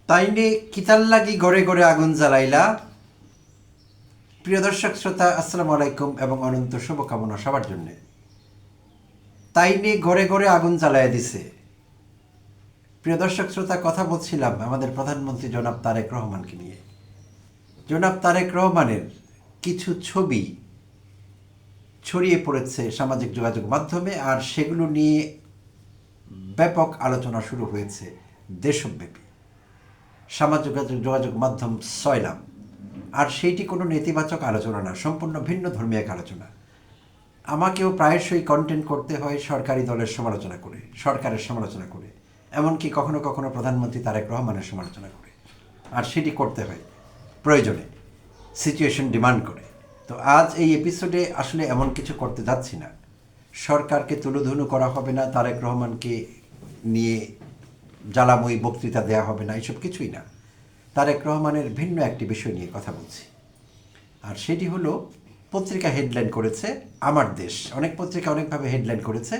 তাইনে কিতাল লাগি ঘরে ঘরে আগুন জ্বালাইলা। প্রিয় দর্শক শ্রোতা, আসসালামু আলাইকুম এবং অনন্ত শুভকামনা সবার জন্যে। তাইনে ঘরে ঘরে আগুন জ্বালাইয়া দিছে। প্রিয় দর্শক শ্রোতা, কথা বলছিলাম আমাদের প্রধানমন্ত্রী জনাব তারেক রহমানকে নিয়ে। জনাব তারেক রহমানের কিছু ছবি ছড়িয়ে পড়েছে সামাজিক যোগাযোগ মাধ্যমে, আর সেগুলো নিয়ে ব্যাপক আলোচনা শুরু হয়েছে দেশব্যাপী। সামাজিক যোগাযোগ মাধ্যম সয়লাম। আর সেইটি কোনো নেতিবাচক আলোচনা না, সম্পূর্ণ ভিন্ন ধর্মীয় এক আলোচনা। আমাকেও প্রায়শই কন্টেন্ট করতে হয় সরকারি দলের সমালোচনা করে, সরকারের সমালোচনা করে, এমনকি কখনো কখনো প্রধানমন্ত্রী তারেক রহমানের সমালোচনা করে। আর সেটি করতে হয় প্রয়োজনে, সিচুয়েশন ডিমান্ড করে। তো আজ এই এপিসোডে আসলে এমন কিছু করতে যাচ্ছি না। সরকারকে তুলোধুনো করা হবে না, তারেক রহমানকে নিয়ে জ্বালাময়ী বক্তৃতা দেওয়া হবে না, এসব কিছুই না। তারেক রহমানের ভিন্ন একটি বিষয় নিয়ে কথা বলছি, আর সেটি হলো পত্রিকা হেডলাইন করেছে আমার দেশ। অনেক পত্রিকা অনেকভাবে হেডলাইন করেছে।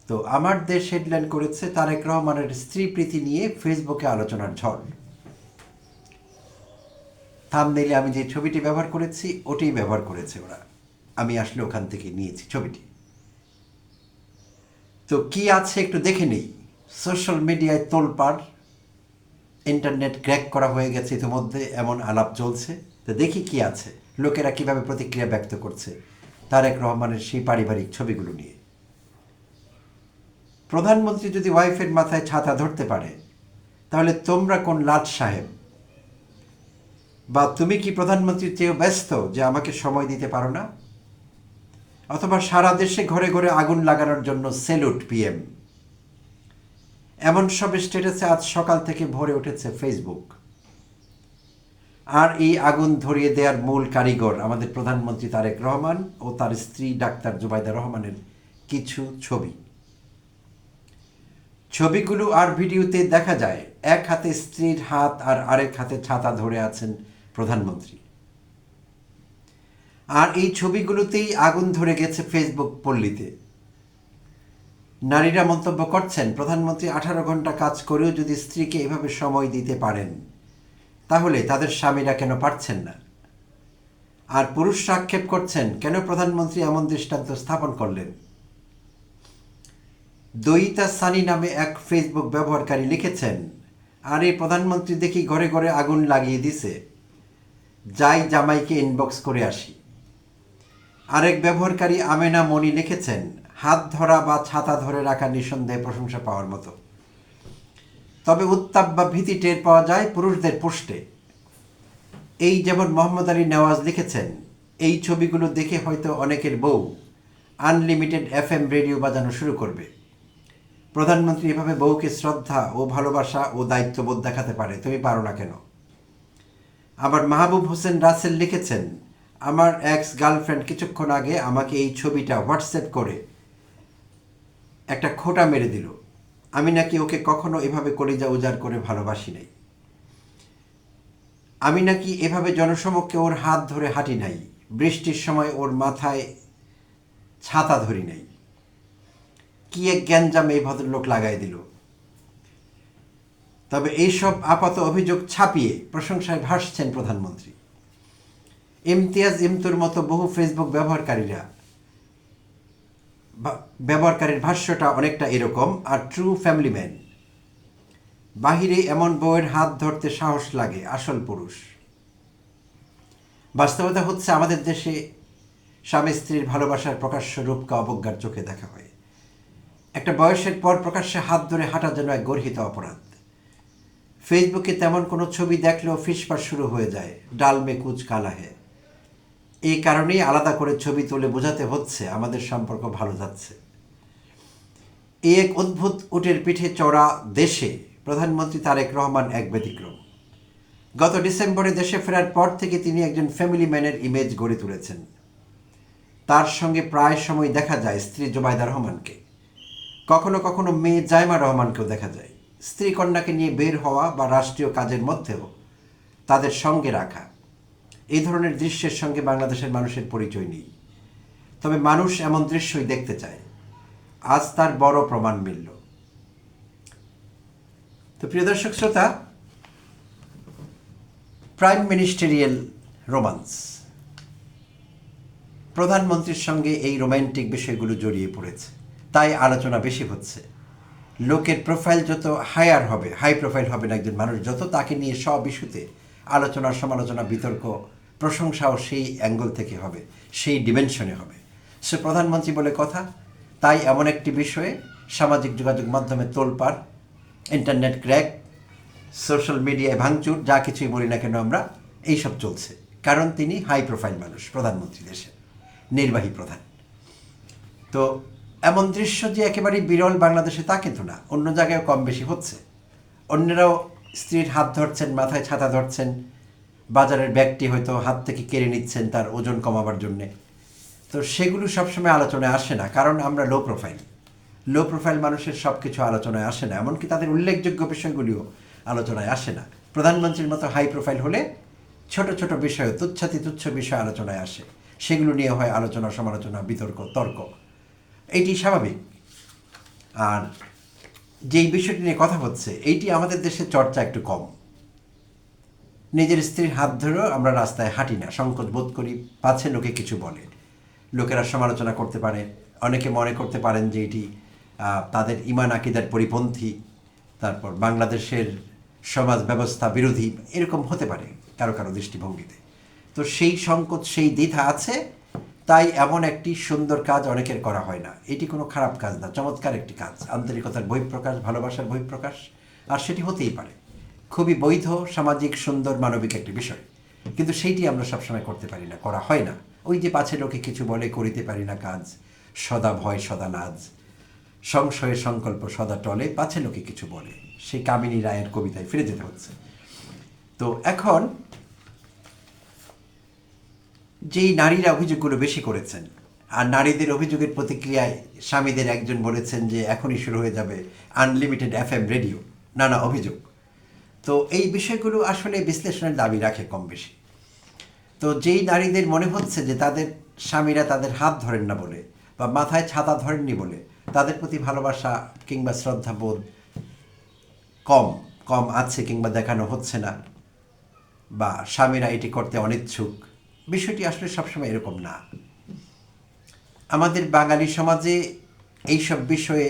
তো আমার দেশ হেডলাইন করেছে তারেক রহমানের স্ত্রী প্রীতি নিয়ে ফেসবুকে আলোচনার ঝড়। থাম্বনেইলে আমি যে ছবিটি ব্যবহার করেছি ওটি ব্যবহার করেছে ওরা। আমি আসলে ওখান থেকে নিয়েছি ছবিটি। তো কি আছে একটু দেখে নেই। সোশ্যাল মিডিয়ায় তোলপাড়, ইন্টারনেট ক্র্যাক করা হয়ে গেছে ইতিমধ্যে, এমন আলাপ চলছে। তো দেখি কি আছে, লোকেরা কিভাবে প্রতিক্রিয়া ব্যক্ত করছে তারেক রহমানের সেই পারিবারিক ছবিগুলো নিয়ে। প্রধানমন্ত্রী যদি ওয়াইফের মাথায় ছাতা ধরতে পারে, তাহলে তোমরা কোন লাট সাহেব? বা তুমি কি প্রধানমন্ত্রীর চেয়েও ব্যস্ত যে আমাকে সময় দিতে পারো না? অথবা সারা দেশে ঘরে ঘরে আগুন লাগানোর জন্য সেলুট পিএম, এমন সব স্ট্যাটাসে আজ সকাল থেকে ভরে উঠেছে ফেসবুক। আর এই আগুন ধরিয়ে দেওয়ার মূল কারিগর আমাদের প্রধানমন্ত্রী তারেক রহমান ও তার স্ত্রী ডাক্তার জুবাইদা রহমানের কিছু ছবি। ছবিগুলো আর ভিডিওতে দেখা যায় এক হাতে স্ত্রীর হাত আর আরেক হাতে ছাতা ধরে আছেন প্রধানমন্ত্রী। আর এই ছবিগুলোতেই আগুন ধরে গেছে ফেসবুক পল্লীতে। নারীরা মন্তব্য করছেন, প্রধানমন্ত্রী 18 ঘন্টা কাজ করেও যদি স্ত্রীকে এভাবে সময় দিতে পারেন, তাহলে তাদের স্বামীরা কেন পারছেন না? আর পুরুষরা আক্ষেপ করছেন, কেন প্রধানমন্ত্রী এমন দৃষ্টান্ত স্থাপন করলেন? দয়িতা সানি নামে এক ফেসবুক ব্যবহারকারী লিখেছেন, আর এই প্রধানমন্ত্রী দেখি ঘরে ঘরে আগুন লাগিয়ে দিছে, যাই জামাইকে ইনবক্স করে আসি। আরেক ব্যবহারকারী আমেনা মনি লিখেছেন, হাত ধরা বা ছাতা ধরে রাখা নিঃসন্দেহে প্রশংসা পাওয়ার মতো, তবে উত্তাপ বা ভীতি টের পাওয়া যায় পুরুষদের পোস্টে। এই যেমন মোহাম্মদ আলী নেওয়াজ লিখেছেন, এই ছবিগুলো দেখে হয়তো অনেকের বউ আনলিমিটেড FM রেডিও বাজানো শুরু করবে। প্রধানমন্ত্রী এভাবে বউকে শ্রদ্ধা ও ভালোবাসা ও দায়িত্ববোধ দেখাতে পারে, তুমি পারো না কেন? আবার মাহবুব হোসেন রাসেল লিখেছেন, আমার এক্স গার্লফ্রেন্ড কিছুক্ষণ আগে আমাকে এই ছবিটা হোয়াটসঅ্যাপ করে একটা খোঁটা মেরে দিল। আমি নাকি ওকে কখনো এভাবে কলিজা উজাড় করে ভালোবাসি নাই। আমি নাকি এভাবে জনসমক্ষে ওর হাত ধরে হাঁটি নাই, বৃষ্টির সময় ওর মাথায় ছাতা ধরি নাই। কি এক গ্যাঞ্জাম এই ভদ্রলোক লাগাই দিল। তবে এইসব আপাত অভিযোগ ছাপিয়ে প্রশংসায় ভাসছেন প্রধানমন্ত্রী। ইমতিয়াজ ইমতুর মতো বহু ফেসবুক ব্যবহারকারীর ভাষ্যটা অনেকটা এরকম। আর ট্রু ফ্যামিলি ম্যান, বাহিরে এমন বউয়ের হাত ধরতে সাহস লাগে, আসল পুরুষ। বাস্তবতা হচ্ছে আমাদের দেশে স্বামী স্ত্রীর ভালোবাসার প্রকাশ্য রূপকে অবজ্ঞার চোখে দেখা হয়। একটা বয়সের পর প্রকাশ্যে হাত ধরে হাঁটা যেন এক গর্হিত অপরাধ। ফেসবুকে তেমন কোনো ছবি দেখলেও ফিসফাস শুরু হয়ে যায়, ডাল মে কুচ কালা হে। এই কারণেই আলাদা করে ছবি তুলে বোঝাতে হচ্ছে আমাদের সম্পর্ক ভালো যাচ্ছে। এই এক অদ্ভুত উটের পিঠে চড়া দেশে প্রধানমন্ত্রী তারেক রহমান এক ব্যতিক্রম। গত ডিসেম্বরে দেশে ফেরার পর থেকে তিনি একজন ফ্যামিলি ম্যানের ইমেজ গড়ে তুলেছেন। তার সঙ্গে প্রায় সময় দেখা যায় স্ত্রী জুবাইদা রহমানকে, কখনো কখনো মেয়ে জাইমা রহমানকেও দেখা যায়। স্ত্রী কন্যাকে নিয়ে বের হওয়া বা রাষ্ট্রীয় কাজের মধ্যেও তাদের সঙ্গে রাখা, এই ধরনের দৃশ্যের সঙ্গে বাংলাদেশের মানুষের পরিচয় নেই। তবে মানুষ এমন দৃশ্যই দেখতে চায়। আজ তার বড় প্রমাণ মিলল। তো প্রিয় দর্শক শ্রোতা, প্রাইম মিনিস্টেরিয়াল রোমান্স, প্রধানমন্ত্রীর সঙ্গে এই রোম্যান্টিক বিষয়গুলো জড়িয়ে পড়েছে, তাই আলোচনা বেশি হচ্ছে। লোকের প্রোফাইল যত হায়ার হবে, হাই প্রোফাইল হবে না একজন মানুষ, যত তাকে নিয়ে সব ইস্যুতে আলোচনা, সমালোচনা, বিতর্ক, প্রশংসাও সেই অ্যাঙ্গেল থেকে হবে, সেই ডিমেনশনে হবে। সে প্রধানমন্ত্রী বলে কথা, তাই এমন একটি বিষয়ে সামাজিক যোগাযোগ মাধ্যমে তোলপাড়, ইন্টারনেট ক্র্যাক, সোশ্যাল মিডিয়ায় ভাঙচুর, যা কিছুই বলি না কেন আমরা, এইসব চলছে। কারণ তিনি হাই প্রোফাইল মানুষ, প্রধানমন্ত্রী, দেশের নির্বাহী প্রধান। তো এমন দৃশ্য যে একেবারেই বিরল বাংলাদেশে তা কিন্তু না, অন্য জায়গায় কম বেশি হচ্ছে। অন্যরাও স্ত্রীর হাত ধরছেন, মাথায় ছাতা ধরছেন, বাজারের ব্যাগটি হয়তো হাত থেকে কেড়ে নিচ্ছেন তার ওজন কমাবার জন্যে। তো সেগুলো সবসময় আলোচনায় আসে না, কারণ আমরা লো প্রোফাইল মানুষের সব কিছু আলোচনায় আসে না, এমনকি তাদের উল্লেখযোগ্য বিষয়গুলিও আলোচনায় আসে না। প্রধানমন্ত্রীর মতো হাই প্রোফাইল হলে ছোট ছোট বিষয়, তুচ্ছ বিষয় আলোচনায় আসে, সেগুলো নিয়ে হয় আলোচনা, সমালোচনা, বিতর্ক, তর্ক, এইটি স্বাভাবিক। আর যেই বিষয়টি নিয়ে কথা হচ্ছে, এইটি আমাদের দেশে চর্চা একটু কম। নিজের স্ত্রীর হাত ধরেও আমরা রাস্তায় হাঁটি না, সংকোচ বোধ করি, পাছে লোকে কিছু বলে, লোকেরা সমালোচনা করতে পারে, অনেকে মনে করতে পারেন যে এটি তাদের ইমান আকিদার পরিপন্থী, তারপর বাংলাদেশের সমাজ ব্যবস্থা বিরোধী, এরকম হতে পারে কারো কারো দৃষ্টিভঙ্গিতে। তো সেই সংকোচ, সেই দ্বিধা আছে, তাই এমন একটি সুন্দর কাজ অনেকের করা হয় না। এটি কোনো খারাপ কাজ না, চমৎকার একটি কাজ, আন্তরিকতার বহিঃপ্রকাশ, ভালোবাসার বহিঃপ্রকাশ, আর সেটি হতেই পারে, খুবই বৈধ, সামাজিক, সুন্দর, মানবিক একটি বিষয়। কিন্তু সেইটি আমরা সবসময় করতে পারি না, করা হয় না। ওই যে পাছে লোকে কিছু বলে, করিতে পারি না কাজ, সদা ভয় সদা লাজ, সংশয়ে সংকল্প সদা টলে, পাছে লোকে কিছু বলে, সেই কামিনী রায়ের কবিতায় ফিরে যেতে হচ্ছে। তো এখন যেই নারীরা অভিযোগগুলো বেশি করেছেন, আর নারীদের অভিযোগের প্রতিক্রিয়ায় স্বামীদের একজন বলেছেন যে এখনই শুরু হয়ে যাবে আনলিমিটেড FM রেডিও, নানা অভিযোগ। তো এই বিষয়গুলো আসলে বিশ্লেষণের দাবি রাখে কম বেশি। তো যেই নারীদের মনে হচ্ছে যে তাদের স্বামীরা তাদের হাত ধরেন না বলে, বা মাথায় ছাতা ধরেননি বলে তাদের প্রতি ভালোবাসা কিংবা শ্রদ্ধাবোধ কম আছে কিংবা দেখানো হচ্ছে না, বা স্বামীরা এটি করতে অনিচ্ছুক, বিষয়টি আসলে সবসময় এরকম না। আমাদের বাঙালি সমাজে এইসব বিষয়ে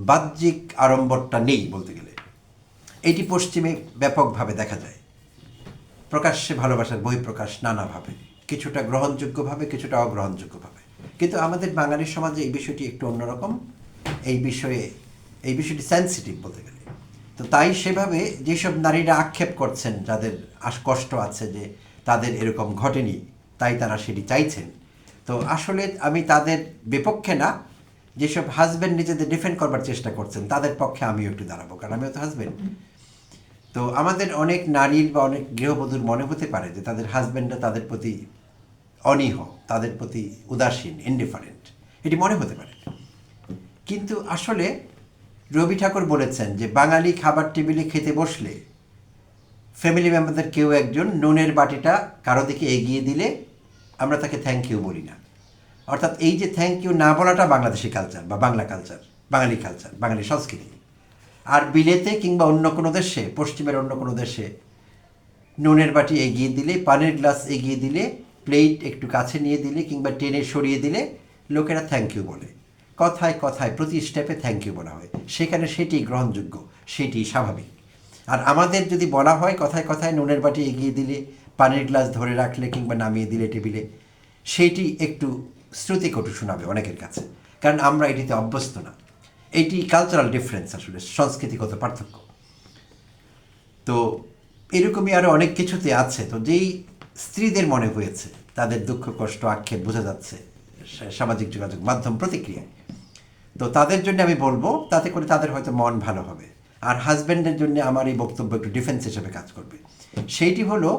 বাহ্যিক আড়ম্বরটা নেই বলতে গেলে। এটি পশ্চিমে ব্যাপকভাবে দেখা যায়, প্রকাশ্যে ভালোবাসার বহিঃপ্রকাশ নানাভাবে, কিছুটা গ্রহণযোগ্যভাবে, কিছুটা অগ্রহণযোগ্যভাবে। কিন্তু আমাদের বাঙালি সমাজে এই বিষয়টি একটু অন্যরকম, এই বিষয়টি সেন্সিটিভ বলতে গেলে। তো তাই সেভাবে যেসব নারীরা আক্ষেপ করছেন, যাদের কষ্ট আছে যে তাদের এরকম ঘটেনি, তাই তারা সেটি চাইছেন, তো আসলে আমি তাদের বিপক্ষে না। যেসব হাজব্যান্ড নিজেদের ডিফেন্ড করবার চেষ্টা করছেন, তাদের পক্ষে আমিও একটু দাঁড়াবো, কারণ আমিও তো হাজব্যান্ড। তো আমাদের অনেক নারীর বা অনেক গৃহবধূর মনে হতে পারে যে তাদের হাজব্যান্ডরা তাদের প্রতি অনীহ, তাদের প্রতি উদাসীন, ইনডিফারেন্ট, এটি মনে হতে পারে। কিন্তু আসলে রবি ঠাকুর বলেছেন যে বাঙালি খাবার টেবিলে খেতে বসলে ফ্যামিলি মেম্বারদের কেউ একজন নুনের বাটিটা কারো দিকে এগিয়ে দিলে আমরা তাকে থ্যাংক ইউ বলি না। অর্থাৎ এই যে থ্যাংক ইউ না বলাটা বাংলাদেশি কালচার বা বাংলা কালচার, বাঙালি কালচার, বাঙালি সংস্কৃতি। আর বিলেতে কিংবা অন্য কোনো দেশে, পশ্চিমের অন্য কোনো দেশে নুনের বাটি এগিয়ে দিলে, পানির গ্লাস এগিয়ে দিলে, প্লেট একটু কাছে নিয়ে দিলে কিংবা টেনে সরিয়ে দিলে লোকেরা থ্যাংক ইউ বলে। কথায় কথায় প্রতি স্টেপে থ্যাংক ইউ বলা হয়, সেখানে সেটি গ্রহণযোগ্য, সেটি স্বাভাবিক। আর আমাদের যদি বলা হয় কথায় কথায় নুনের বাটি এগিয়ে দিলে, পানির গ্লাস ধরে রাখলে কিংবা নামিয়ে দিলে টেবিলে, সেইটি একটু শ্রুতিকটু শোনাবে অনেকের কাছে, কারণ আমরা এটিতে অভ্যস্ত না। এইটি কালচারাল ডিফারেন্স, আসলে সংস্কৃতিগত পার্থক্য। তো এরকমই আরও অনেক কিছুতে আছে। তো যেই স্ত্রীদের মনে হয়েছে তাদের দুঃখ কষ্ট আক্ষেপ বোঝা যাচ্ছে সামাজিক যোগাযোগ মাধ্যম প্রতিক্রিয়ায়, তো তাদের জন্য আমি বলবো, তাতে করে তাদের হয়তো মন ভালো হবে। আর হাজব্যান্ডের জন্য আমার এই বক্তব্য একটু ডিফেন্স হিসেবে কাজ করবে। সেইটি হলো,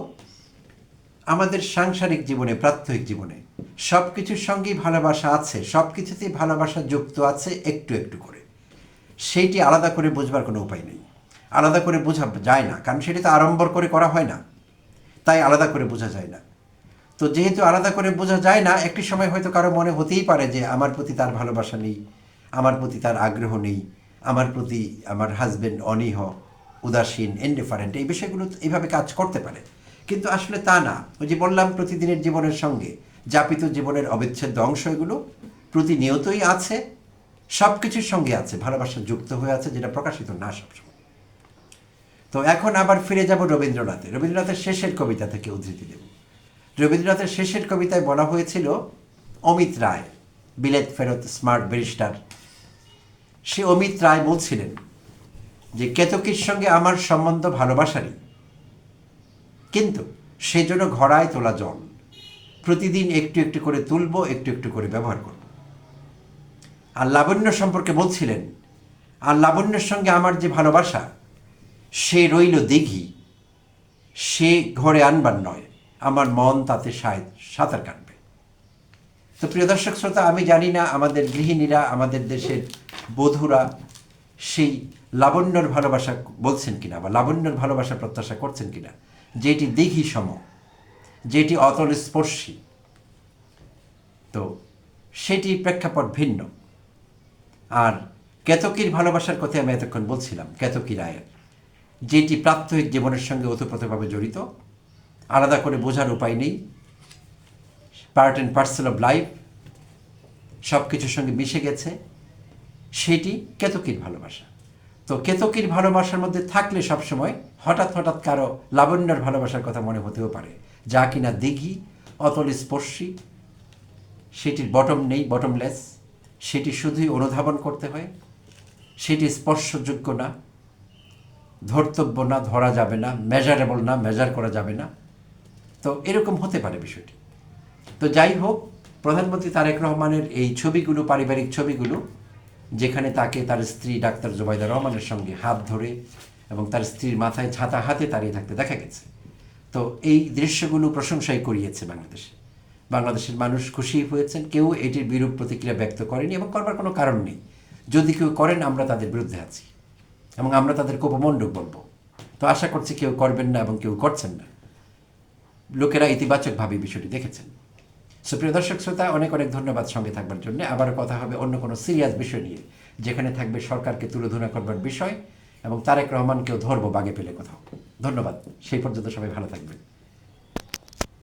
আমাদের সাংসারিক জীবনে, প্রাত্যহিক জীবনে সব কিছুর সঙ্গেই ভালোবাসা আছে, সব কিছুতেই ভালোবাসা যুক্ত আছে একটু একটু করে। সেইটি আলাদা করে বোঝবার কোনো উপায় নেই, আলাদা করে বোঝা যায় না, কারণ সেটি তো আড়ম্বর করে করা হয় না, তাই আলাদা করে বোঝা যায় না। তো যেহেতু আলাদা করে বোঝা যায় না, একটি সময় হয়তো কারো মনে হতেই পারে যে আমার প্রতি তার ভালোবাসা নেই, আমার প্রতি তার আগ্রহ নেই, আমার প্রতি আমার হাজব্যান্ড অনীহ, উদাসীন, ইনডিফারেন্ট, এই বিষয়গুলো এইভাবে কাজ করতে পারে। কিন্তু আসলে তা না। ওই যে বললাম, প্রতিদিনের জীবনের সঙ্গে যাপিত জীবনের অবিচ্ছেদ্য অংশ এগুলো প্রতিনিয়তই আছে, সব কিছুর সঙ্গে আছে, ভালোবাসা যুক্ত হয়ে আছে, যেটা প্রকাশিত না সবসময়। তো এখন আবার ফিরে যাব রবীন্দ্রনাথের শেষের কবিতা থেকে উদ্ধৃতি দেব। রবীন্দ্রনাথের শেষের কবিতায় বলা হয়েছিল, অমিত রায়, বিলেত ফেরত স্মার্ট ব্যারিস্টার, সে অমিত রায় বলছিলেন যে কেতকীর সঙ্গে আমার সম্বন্ধ ভালোবাসারই, কিন্তু সেজন্য ঘড়ায় তোলা জল প্রতিদিন একটু একটু করে তুলব, একটু একটু করে ব্যবহার করব। আর লাবণ্য সম্পর্কে বলছিলেন, আর লাবণ্যের সঙ্গে আমার যে ভালোবাসা, সে রইল দিঘি, সে ঘরে আনবার নয়, আমার মন তাতে সাঁতার কাটবে। তো প্রিয় দর্শক শ্রোতা, আমি জানি না আমাদের গৃহিণীরা, আমাদের দেশের বধূরা সেই লাবণ্যর ভালোবাসা বলছেন কিনা, বা লাবণ্যর ভালোবাসা প্রত্যাশা করছেন কিনা, যেটি দিঘি সম, যেটি অতল স্পর্শী। তো সেটি প্রেক্ষাপট ভিন্ন। আর কেতকীর ভালোবাসার কথা আমি এতক্ষণ বলছিলাম, কেতকী রায়ের, যেটি প্রাত্যহিক জীবনের সঙ্গে ওতপ্রোতভাবে জড়িত, আলাদা করে বোঝার উপায় নেই, part and parcel of life, সব কিছুর সঙ্গে মিশে গেছে, সেটি কেতকীর ভালোবাসা। তো কেতকীর ভালোবাসার মধ্যে থাকলে সবসময় হঠাৎ হঠাৎ কারো লাবণ্যর ভালোবাসার কথা মনে হতেও পারে, যা কিনা দিঘি, অতল স্পর্শী, সেটির বটম নেই, বটমলেস, সেটি শুধুই অনুধাবন করতে হয়, সেটি স্পর্শযোগ্য না, ধর্তব্য না, ধরা যাবে না, মেজারেবল না, মেজার করা যাবে না। তো এরকম হতে পারে বিষয়টি। তো যাই হোক, প্রধানমন্ত্রী তারেক রহমানের এই ছবিগুলো, পারিবারিক ছবিগুলো, যেখানে তাকে তার স্ত্রী ডাক্তার জুবাইদা রহমানের সঙ্গে হাত ধরে এবং তার স্ত্রীর মাথায় ছাতা হাতে দাঁড়িয়ে থাকতে দেখা গেছে। তো এই দৃশ্যগুলো প্রশংসাই করিয়েছে বাংলাদেশের মানুষ খুশি হয়েছেন, কেউ এটির বিরূপ প্রতিক্রিয়া ব্যক্ত করেনি এবং করবার কোনো কারণ নেই। যদি কেউ করেন, আমরা তাদের বিরুদ্ধে আছি এবং আমরা তাদেরকে উপমণ্ডক বলবো। তো আশা করছি কেউ করবেন না এবং কেউ করছেন না, লোকেরা ইতিবাচকভাবে বিষয়টি দেখেছেন। সুপ্রিয় দর্শক শ্রোতা, অনেক অনেক ধন্যবাদ সঙ্গে থাকবার জন্য। আবারও কথা হবে অন্য কোনো সিরিয়াস বিষয় নিয়ে, যেখানে থাকবে সরকারকে তুলোধনা করবার বিষয় এবং তারেক রহমানকেও ধরবো বাগে পেলে কোথাও। ধন্যবাদ, সেই পর্যন্ত সবাই ভালো থাকবেন।